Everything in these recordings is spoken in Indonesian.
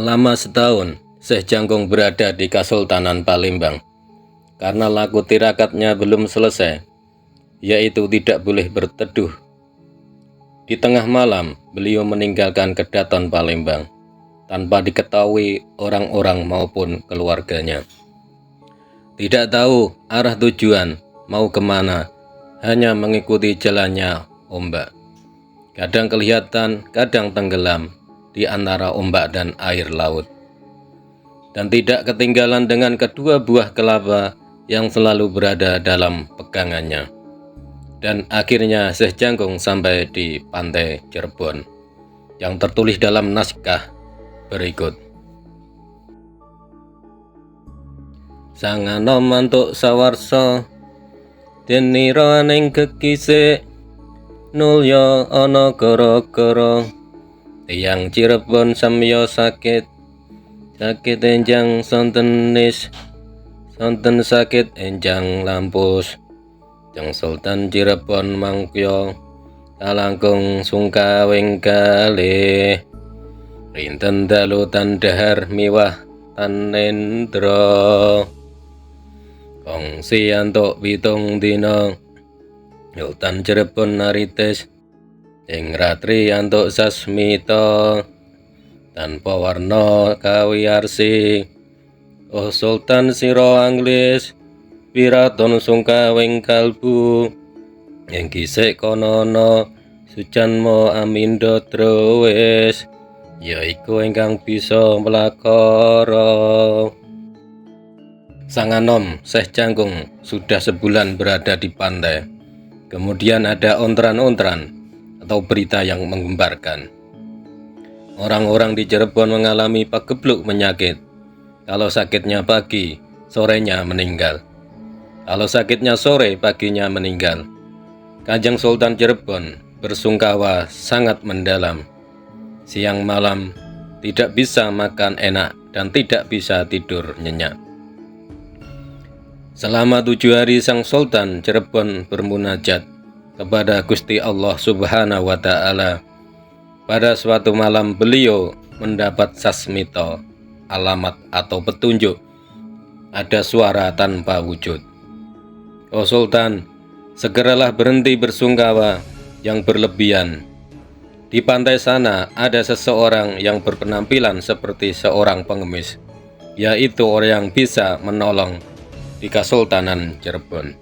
Selama setahun, Syekh Jangkung berada di Kesultanan Palembang karena laku tirakatnya belum selesai, yaitu tidak boleh berteduh. Di tengah malam, beliau meninggalkan Kedaton Palembang tanpa diketahui orang-orang maupun keluarganya. Tidak tahu arah tujuan mau kemana, hanya mengikuti jalannya ombak. Kadang kelihatan, kadang tenggelam di antara ombak dan air laut. Dan tidak ketinggalan dengan kedua buah kelapa yang selalu berada dalam pegangannya. Dan akhirnya Syekh Jangkung sampai di pantai Cirebon, yang tertulis dalam naskah berikut. Sang anom mantuk sawarsa denira ning gegise nulya ana gara-gara tiyang Cirebon samya sakit enjang sontenis sonten sakit enjang lampus Jang Sultan Cirebon mangkya kalangkung sungkawing kalih rinten dalu tandhahar miwah tanendra kongsi antuk pitung dina Sultan Cirebon naritis ing ratri antuk sasmita tanpa warna kawiyarsi. Oh Sultan sira anglis piraton sungkawing kalbu ing gisik konono sujanma amindha drowis yaiku ingkang bisa melakara. Sang anom Syekh Jangkung sudah sebulan berada di pantai. Kemudian ada ontran-ontran atau berita yang menggembarkan. Orang-orang di Cirebon mengalami pagebluk penyakit. Kalau sakitnya pagi, sorenya meninggal. Kalau sakitnya sore, paginya meninggal. Kanjeng Sultan Cirebon bersungkawa sangat mendalam. Siang malam tidak bisa makan enak dan tidak bisa tidur nyenyak. Selama 7 hari Sang Sultan Cirebon bermunajat kepada Gusti Allah Subhanahu wa Ta'ala. Pada suatu malam beliau mendapat sasmita, alamat atau petunjuk. Ada suara tanpa wujud. Oh Sultan, segeralah berhenti bersungkawa yang berlebihan. Di pantai sana ada seseorang yang berpenampilan seperti seorang pengemis, yaitu orang yang bisa menolong di Kesultanan Cirebon.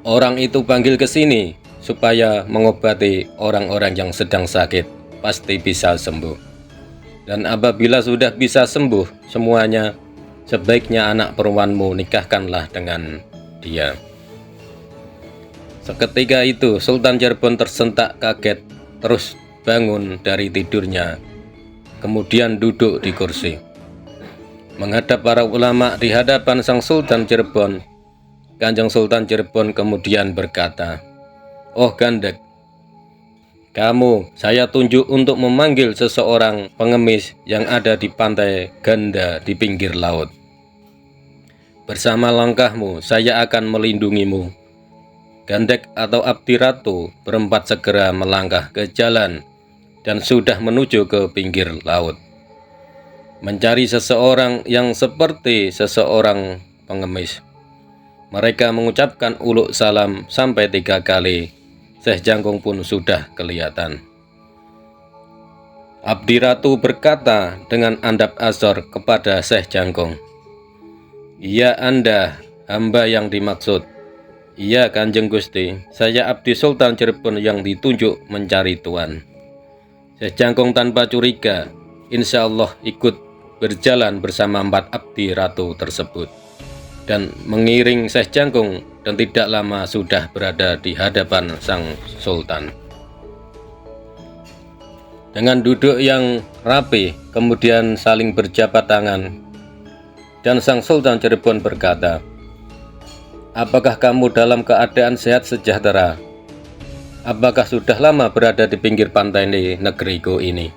Orang itu panggil ke sini supaya mengobati orang-orang yang sedang sakit, pasti bisa sembuh. Dan apabila sudah bisa sembuh semuanya, sebaiknya anak perempuanmu nikahkanlah dengan dia. Seketika itu Sultan Cirebon tersentak kaget, terus bangun dari tidurnya, kemudian duduk di kursi. Menghadap para ulama di hadapan Sang Sultan Cirebon, Kanjeng Sultan Cirebon kemudian berkata, "Oh Gandek, kamu saya tunjuk untuk memanggil seseorang pengemis yang ada di pantai Ganda di pinggir laut. Bersama langkahmu saya akan melindungimu." Gandek atau Abdi Ratu berempat segera melangkah ke jalan dan sudah menuju ke pinggir laut, mencari seseorang yang seperti seseorang pengemis. Mereka mengucapkan uluk salam sampai 3 kali. Syekh Jangkung pun sudah kelihatan. Abdi Ratu berkata dengan andap asor kepada Syekh Jangkung, "Ya Anda, hamba yang dimaksud." "Iya Kanjeng Gusti, saya Abdi Sultan Cirebon yang ditunjuk mencari Tuan." Syekh Jangkung tanpa curiga, insya Allah ikut berjalan bersama 4 Abdi Ratu tersebut dan mengiring Syekh Jangkung, dan tidak lama sudah berada di hadapan Sang Sultan. Dengan duduk yang rapi, kemudian saling berjabat tangan, dan Sang Sultan Cirebon berkata, "Apakah kamu dalam keadaan sehat sejahtera? Apakah sudah lama berada di pinggir pantai di negeriku ini?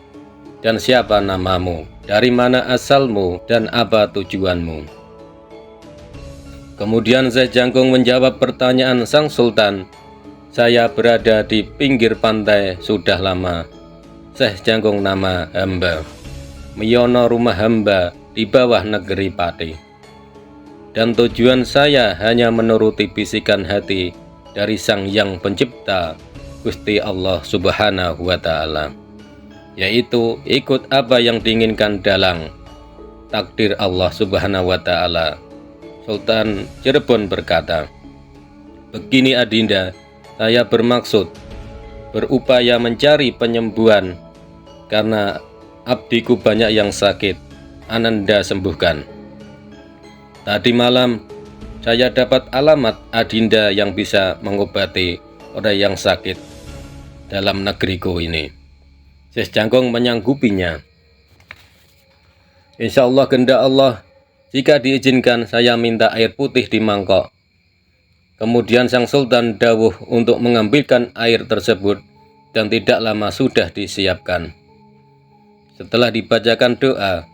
Dan siapa namamu? Dari mana asalmu? Dan apa tujuanmu?" Kemudian Syekh Jangkung menjawab pertanyaan Sang Sultan, "Saya berada di pinggir pantai sudah lama. Syekh Jangkung nama hamba, miyono rumah hamba di bawah negeri Pati. Dan tujuan saya hanya menuruti bisikan hati dari Sang Yang Pencipta, Gusti Allah Subhanahu wa Ta'ala, yaitu ikut apa yang diinginkan dalam takdir Allah Subhanahu wa Ta'ala. Sultan Cirebon berkata, "Begini Adinda, saya bermaksud berupaya mencari penyembuhan karena abdiku banyak yang sakit, Ananda sembuhkan. Tadi malam saya dapat alamat Adinda yang bisa mengobati orang yang sakit dalam negeriku ini." Syekh Jangkung menyanggupinya. "Insya Allah, kehendak Allah, jika diizinkan saya minta air putih di mangkok." Kemudian sang sultan dawuh untuk mengambilkan air tersebut dan tidak lama sudah disiapkan. Setelah dibacakan doa,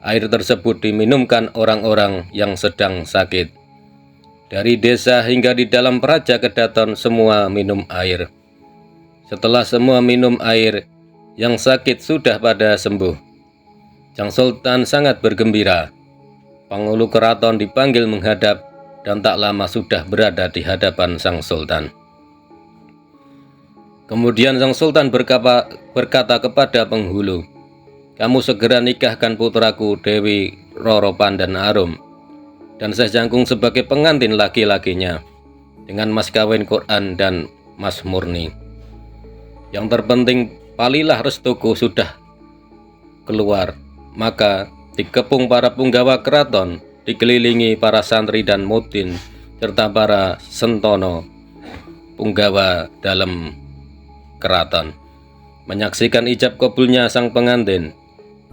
air tersebut diminumkan orang-orang yang sedang sakit. Dari desa hingga di dalam Praja Kedaton semua minum air. Setelah semua minum air, yang sakit sudah pada sembuh. Sang sultan sangat bergembira. Penghulu keraton dipanggil menghadap dan tak lama sudah berada di hadapan sang sultan. Kemudian sang sultan berkata kepada penghulu, "Kamu segera nikahkan putraku Dewi Roro Pandan Arum dan Syekh Jangkung sebagai pengantin laki-lakinya dengan mas kawin Quran dan mas murni. Yang terpenting, palilah restuku sudah keluar." Maka dikepung para punggawa keraton, dikelilingi para santri dan mudin serta para sentono punggawa dalam keraton, menyaksikan ijab kabulnya sang pengantin.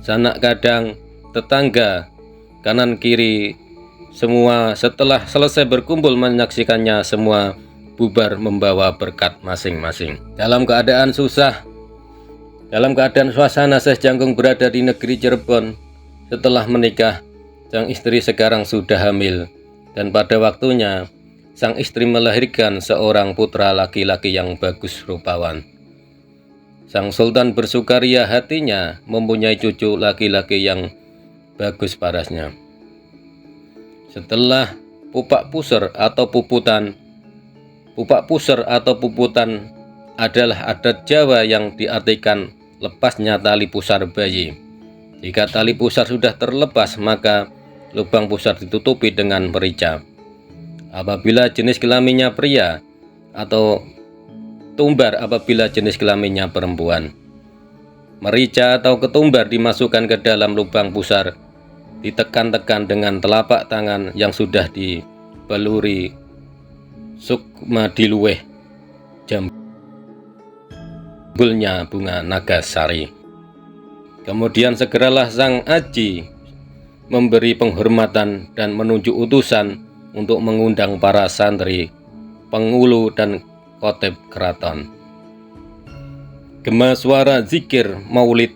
Sanak kadang, tetangga, kanan kiri, semua setelah selesai berkumpul menyaksikannya, semua bubar membawa berkat masing-masing. Dalam keadaan suasana Syekh Jangkung berada di negeri Cirebon. Setelah menikah, sang istri sekarang sudah hamil, dan pada waktunya sang istri melahirkan seorang putra laki-laki yang bagus rupawan. Sang sultan bersukaria hatinya mempunyai cucu laki-laki yang bagus parasnya. Setelah pupak pusar atau puputan adalah adat Jawa yang diartikan lepasnya tali pusar bayi. Jika tali pusar sudah terlepas, maka lubang pusar ditutupi dengan merica. Apabila jenis kelaminnya pria, atau tumbar apabila jenis kelaminnya perempuan. Merica atau ketumbar dimasukkan ke dalam lubang pusar, ditekan-tekan dengan telapak tangan yang sudah dibeluri sukma diluweh jambulnya bunga nagasari. Kemudian segeralah sang aji memberi penghormatan dan menunjuk utusan untuk mengundang para santri, penghulu dan khotib keraton. Gema suara zikir maulid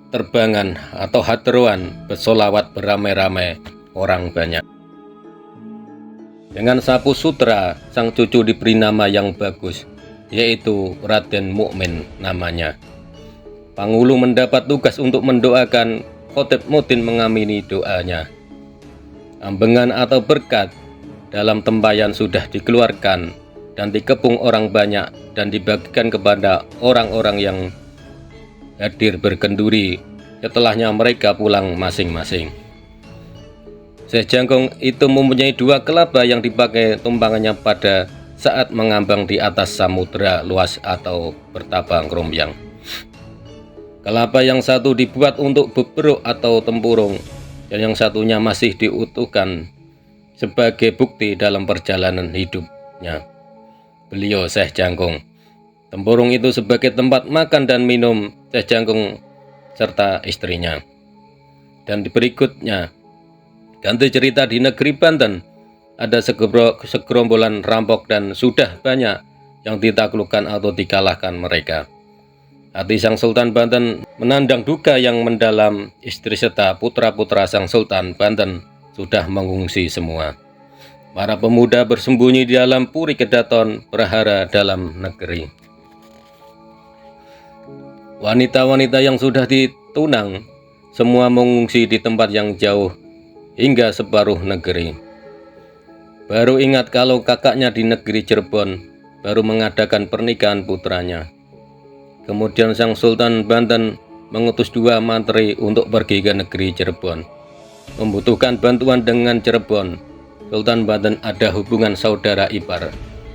terbangan atau hadroan bersolawat beramai-ramai orang banyak. Dengan sapu sutra, sang cucu diberi nama yang bagus, yaitu Raden Mukmin namanya. Penghulu mendapat tugas untuk mendoakan, khotib mudin mengamini doanya. Ambengan atau berkat dalam tempayan sudah dikeluarkan dan dikepung orang banyak dan dibagikan kepada orang-orang yang hadir berkenduri. Setelahnya mereka pulang masing-masing. Syekh Jangkung itu mempunyai dua kelapa yang dipakai tumpangannya pada saat mengambang di atas samudera luas atau bertabang rombyang. Kelapa yang satu dibuat untuk beberuk atau tempurung, dan yang satunya masih diutuhkan sebagai bukti dalam perjalanan hidupnya beliau Syekh Jangkung. Tempurung itu sebagai tempat makan dan minum Syekh Jangkung serta istrinya. Dan berikutnya, ganti cerita di negeri Banten, ada segerombolan rampok dan sudah banyak yang ditaklukkan atau dikalahkan mereka. Hati sang Sultan Banten menandang duka yang mendalam. Istri serta putra-putra sang Sultan Banten sudah mengungsi semua. Para pemuda bersembunyi di dalam puri Kedaton, berhara dalam negeri. Wanita-wanita yang sudah ditunang semua mengungsi di tempat yang jauh hingga separuh negeri. Baru ingat kalau kakaknya di negeri Cirebon baru mengadakan pernikahan putranya. Kemudian sang Sultan Banten mengutus 2 mantri untuk pergi ke negeri Cirebon. Membutuhkan bantuan dengan Cirebon. Sultan Banten ada hubungan saudara ipar,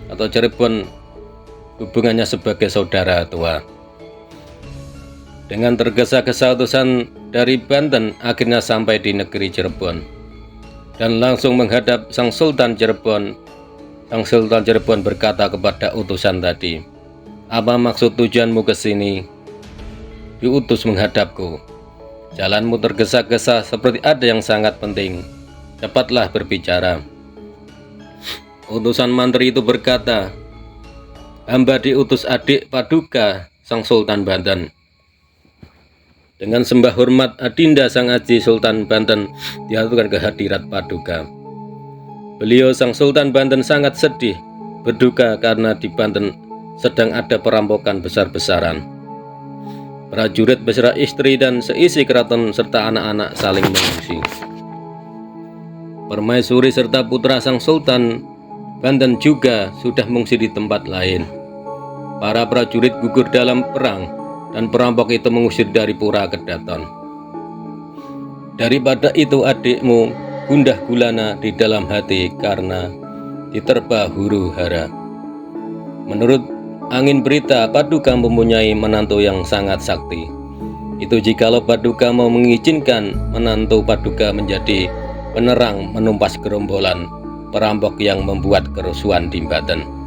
atau Cirebon hubungannya sebagai saudara tua. Dengan tergesa-gesa utusan dari Banten akhirnya sampai di negeri Cirebon dan langsung menghadap sang Sultan Cirebon. Sang Sultan Cirebon berkata kepada utusan tadi, "Apa maksud tujuanmu ke sini? Diutus menghadapku. Jalanmu tergesa-gesa seperti ada yang sangat penting. Cepatlah berbicara." Utusan mantri itu berkata, "Hamba diutus adik Paduka sang Sultan Banten." Dengan sembah hormat Adinda sang Aji Sultan Banten diaturkan ke hadirat Paduka. Beliau sang Sultan Banten sangat sedih, berduka karena di Banten sedang ada perampokan besar-besaran. Prajurit beserta istri dan seisi keraton serta anak-anak saling mengungsi. Permaisuri serta putra sang Sultan Banten juga sudah mengungsi di tempat lain. Para prajurit gugur dalam perang dan perampok itu mengusir dari pura Kedaton. Daripada itu adikmu gundah gulana di dalam hati karena diterpa huru hara. Menurut angin berita, Paduka mempunyai menantu yang sangat sakti. Itu jikalau Paduka mau mengizinkan menantu Paduka menjadi penerang menumpas gerombolan perampok yang membuat kerusuhan di Banten.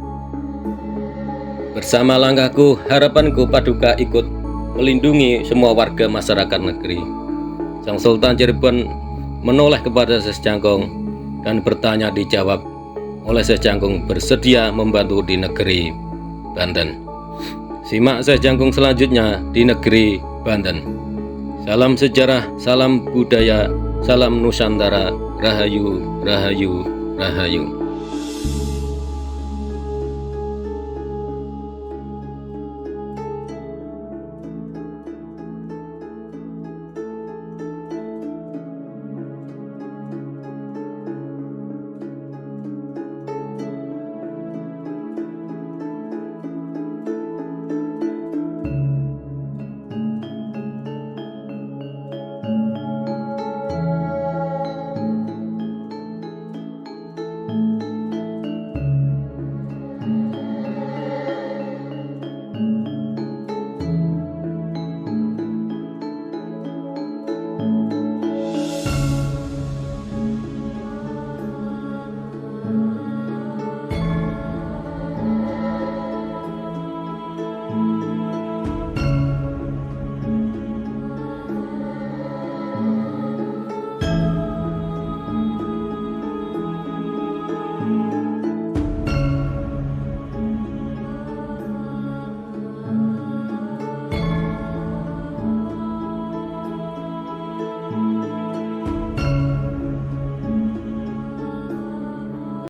Bersama langkahku, harapanku Paduka ikut melindungi semua warga masyarakat negeri. Sang Sultan Cirebon menoleh kepada Syekh Jangkung dan bertanya dijawab oleh Syekh Jangkung bersedia membantu di negeri Banten. Simak Syekh Jangkung selanjutnya di negeri Banten. Salam sejarah, salam budaya, salam Nusantara, rahayu, rahayu, rahayu.